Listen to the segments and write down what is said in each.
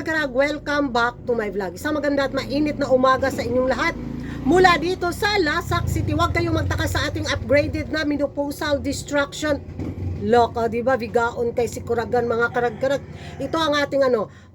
karag-karag, welcome back to my vlog. Isang maganda at mainit na umaga sa inyong lahat. Mula dito sa Lasak City, huwag kayong magtaka sa ating upgraded na menopausal distraction. Loko, di ba? Bigaon kay si Kuragan, mga karag-karag. Ito ang ating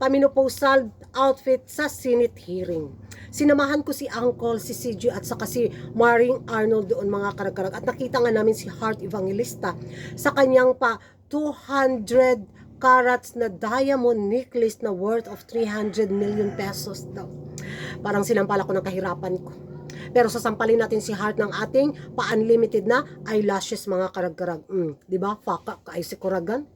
pamenopausal outfit sa Senate hearing. Sinamahan ko si Uncle, si CJ at saka si Maring Arnold doon, mga karag-karag. At nakita nga namin si Heart Evangelista sa kanyang pa 200 carats na diamond necklace na worth of 300 million pesos daw. Parang sinampala ko ng kahirapan ko. Pero sasampalin natin si Heart ng ating pa-unlimited na eyelashes, mga karag-karag. Diba? Faka ay si Kuragan.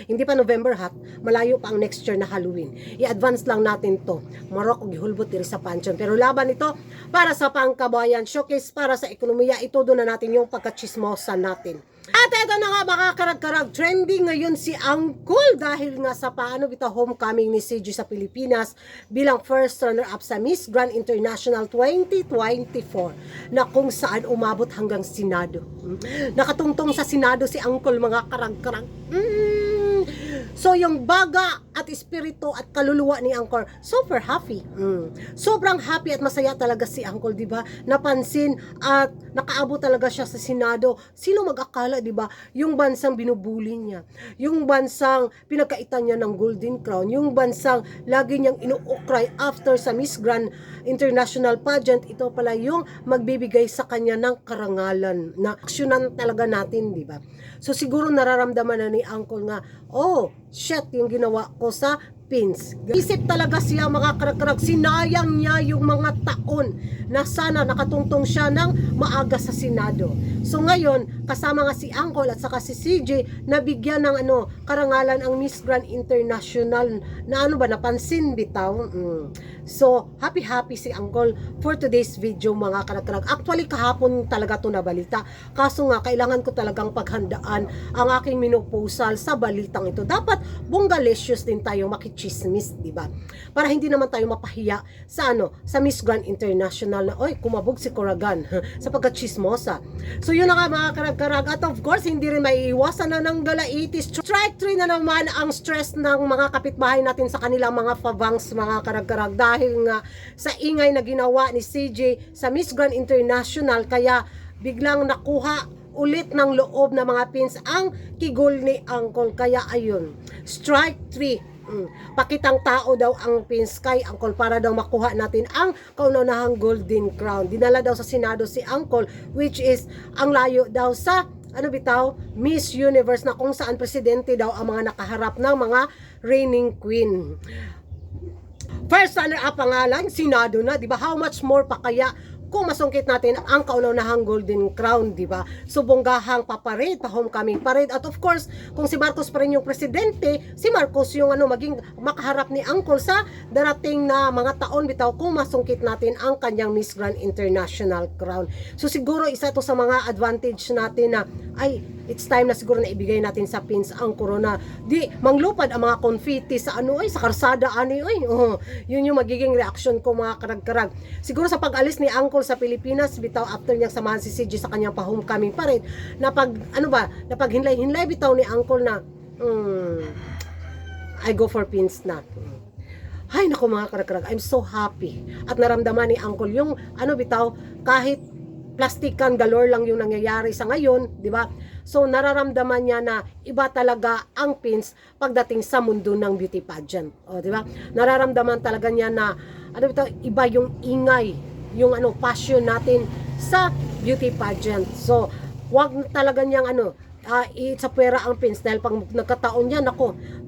Hindi pa November hat. Malayo pa ang next year na Halloween. I-advance lang natin to. Marok o gihulbot diri sa pansyon. Pero laban ito para sa pangkabayan. Showcase para sa ekonomiya. Ito doon na natin yung pagkachismosa natin. At ito na nga, mga karag-karag, trending ngayon si Uncle dahil nga sa paano bitaw homecoming ni CJ sa Pilipinas bilang first runner-up sa Miss Grand International 2024 na kung saan umabot hanggang Senado. Nakatungtong sa Senado si Uncle, mga karag-karag. So yung baga at espiritu at kaluluwa ni Uncle, super happy. Sobrang happy at masaya talaga si Uncle, di ba? Napansin at nakaabot talaga siya sa Senado. Sino mag-akala, di ba? Yung bansang binubuli niya, yung bansang pinagkaitan niya ng Golden Crown, yung bansang lagi niyang inuukray after sa Miss Grand International Pageant, ito pala yung magbibigay sa kanya ng karangalan na aksyonan talaga natin, di ba? So siguro nararamdaman na ni Uncle nga, oh, shit, yung ginawa ko sa pins. Isip talaga siya, mga karag-karag, sinayang niya yung mga taon na sana nakatungtong siya ng maaga sa Senado. So ngayon, kasama nga si Uncle at saka si CJ, nabigyan ng karangalan ang Miss Grand International na napansin bitaw. So, happy si Uncle for today's video, mga karag-karag. Actually, kahapon talaga to na balita. Kaso nga, kailangan ko talagang paghandaan ang aking menopausal sa balitang ito. Dapat bonggalicious din tayo makichismis, di ba? Para hindi naman tayo mapahiya sa sa Miss Grand International na, oy, kumabog si Kuragan sa pagkachismosa. So, yun na nga, mga karag-karag. At of course, hindi rin maiiwasan na ng galaitis. Strike 3 na naman ang stress ng mga kapitbahay natin sa kanilang mga favangs, mga karag-karag. Dahil nga sa ingay na ginawa ni CJ sa Miss Grand International, kaya biglang nakuha ulit ng loob na mga pins ang kigol ni Uncle. Kaya ayun, strike 3. Pakitang tao daw ang pins kay Uncle para daw makuha natin ang kauna-unahang Golden Crown. Dinala daw sa Senado si Uncle, which is ang layo daw sa Miss Universe, na kung saan presidente daw ang mga nakaharap ng mga reigning queen. First runner-up pangalan, Senado na, di ba? How much more pa kaya kung masungkit natin ang kauna-unahang Golden Crown, di ba? So, bonggahang pa-parade, pa-homecoming parade. At of course, kung si Marcos pa rin yung presidente, si Marcos yung maging makaharap ni Uncle sa darating na mga taon bitaw kung masungkit natin ang kanyang Miss Grand International Crown. So, siguro isa to sa mga advantage natin na, ay, it's time na siguro na ibigay natin sa pins ang corona. Di manglupad ang mga confetti sa sa karsada yun yung magiging reaction ko, mga karag-karag. Siguro sa pag-alis ni Uncle sa Pilipinas bitaw, after niyang samahan si CJ sa kanyang pa-homecoming parade, na pag hinlay bitaw ni Uncle na I go for pins na. Ay nako, mga karag-karag, I'm so happy. At naramdaman ni Uncle yung bitaw, kahit plastikan galore lang yung nangyayari sa ngayon, di ba? So, nararamdaman niya na iba talaga ang pins pagdating sa mundo ng beauty pageant. O, di ba? Nararamdaman talaga niya na, iba yung ingay, yung passion natin sa beauty pageant. So, wag talaga niyang itsapwera ang pins dahil pag nagkataon niya,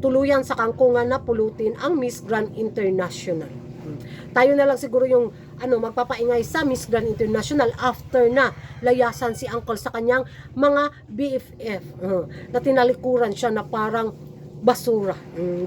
tuluyan sa kangkungan na pulutin ang Miss Grand International. Tayo na lang siguro yung magpapaingay sa Miss Grand International after na layasan si Uncle sa kanyang mga BFF na tinalikuran siya na parang basura.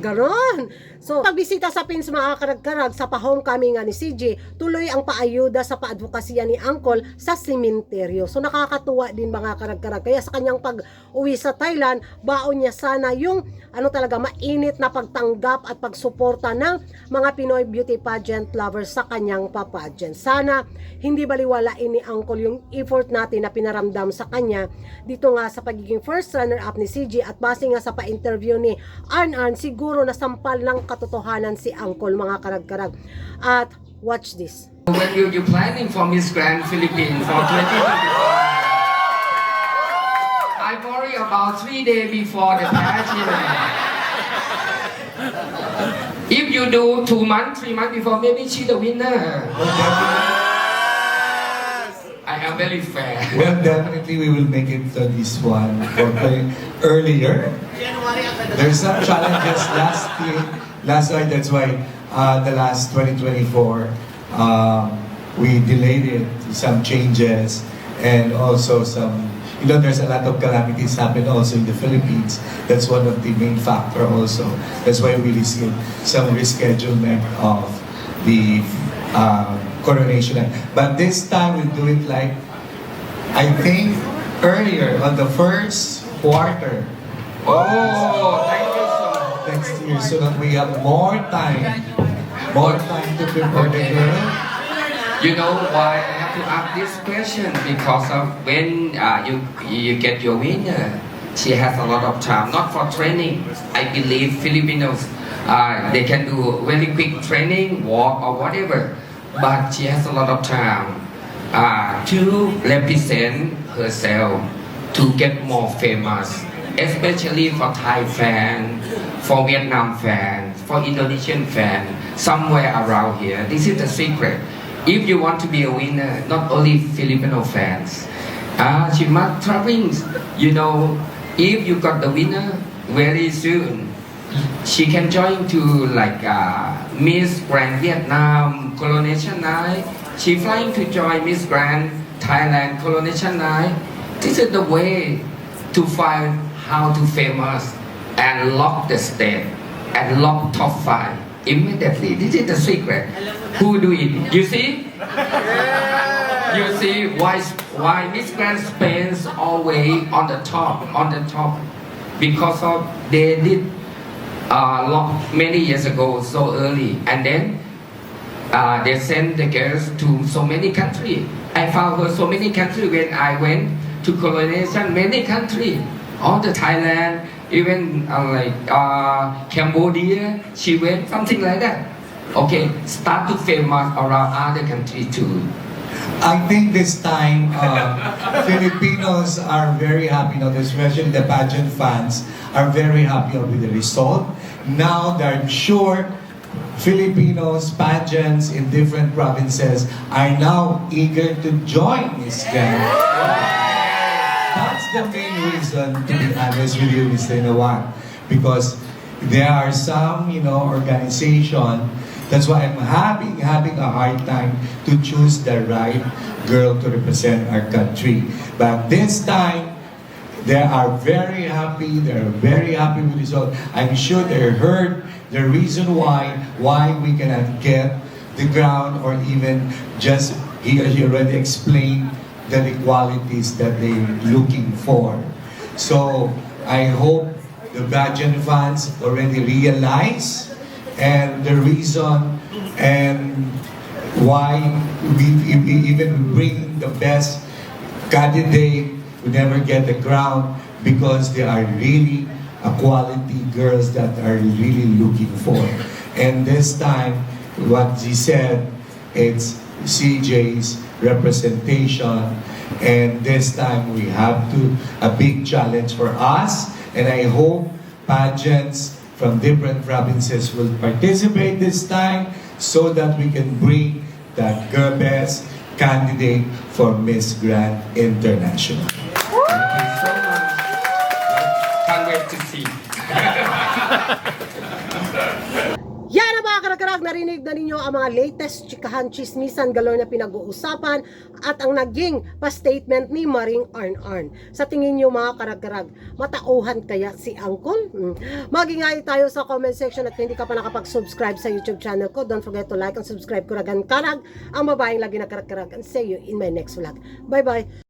Ganon. So, pagbisita sa pins, mga karag-karag, sa pa-homecoming ni CJ, tuloy ang paayuda sa paadvokasya ni Uncle sa sementeryo. So, nakakatuwa din, mga karag-karag. Kaya sa kanyang pag-uwi sa Thailand, baon niya sana yung talaga mainit na pagtanggap at pagsuporta ng mga Pinoy beauty pageant lovers sa kanyang pageant. Sana hindi baliwalain ni Uncle yung effort natin na pinaramdam sa kanya dito nga sa pagiging first runner-up ni CJ, at base nga sa pa-interview ni Arn, siguro nasampal ng katotohanan si Uncle, mga karag-karag. At watch this. When you planning for Miss Grand Philippines for 2025, I worry about 3 days before the pageant. If you do 2 months, 3 months before, maybe she the winner. I am very fair. Well, definitely we will make it to this one for playing earlier. There's some challenges last year, that's why the last 2024 we delayed it, some changes, and also some, there's a lot of calamities happen also in the Philippines. That's one of the main factor also. That's why we received some reschedulement of the coronation. But this time we'll do it like, I think, earlier on the first quarter. Oh, thank you so much. Next year, so that we have more time to prepare the girl. You know why I have to ask this question? Because of when you get your winner, she has a lot of time, not for training. I believe Filipinos, they can do very quick training, walk or whatever. But she has a lot of time to represent herself, to get more famous, especially for Thai fans, for Vietnam fans, for Indonesian fans, somewhere around here. This is the secret. If you want to be a winner, not only Filipino fans, she must traveling. If you got the winner very soon, she can join to like Miss Grand Vietnam Coronation Night. She flying to join Miss Grand Thailand Coronation Night. This is the way to find how to famous and lock the stage and lock top 5 immediately. This is the secret. Who do it? You see? You see why Miss Grand Spain's always on the top, because of they did many years ago, so early, and then they sent the girls to so many countries. I found her so many countries when I went to coronation. Many countries, all the Thailand, even Cambodia. She went something like that. Okay, start to famous around other countries too. I think this time Filipinos are very happy now, especially the pageant fans are very happy with the result. Now they're sure Filipinos, pageants in different provinces are now eager to join Miss Grand. That's the main reason, to be honest with you, Mr. Nawat, because there are some, organization. That's why I'm having a hard time to choose the right girl to represent our country. But this time, they are very happy. They're very happy with the result. I'm sure they heard the reason why we cannot get the ground, or even just he already explained the qualities that they're looking for. So I hope the pageant fans already realize and the reason and why we even bring the best candidate who never get the crown, because they are really a quality girls that are really looking for. And this time, what she said, it's CJ's representation, and this time we have a big challenge for us, and I hope pageants from different provinces will participate this time so that we can bring the best candidate for Miss Grand International. Thank you so much. Can't wait to see. Yan ang mga karag-karag, narinig na ninyo ang mga latest chikahan, chismisan, galore na pinag-uusapan at ang naging pa-statement ni Maring Arn-Arn. Sa tingin nyo mga karag-karag, matauhan kaya si Uncle? Magingay tayo sa comment section, at hindi ka pa nakapag-subscribe sa YouTube channel ko, don't forget to like and subscribe. Kuragan Karag, ang babaeng lagi na karag-karag, and see you in my next vlog. Bye-bye!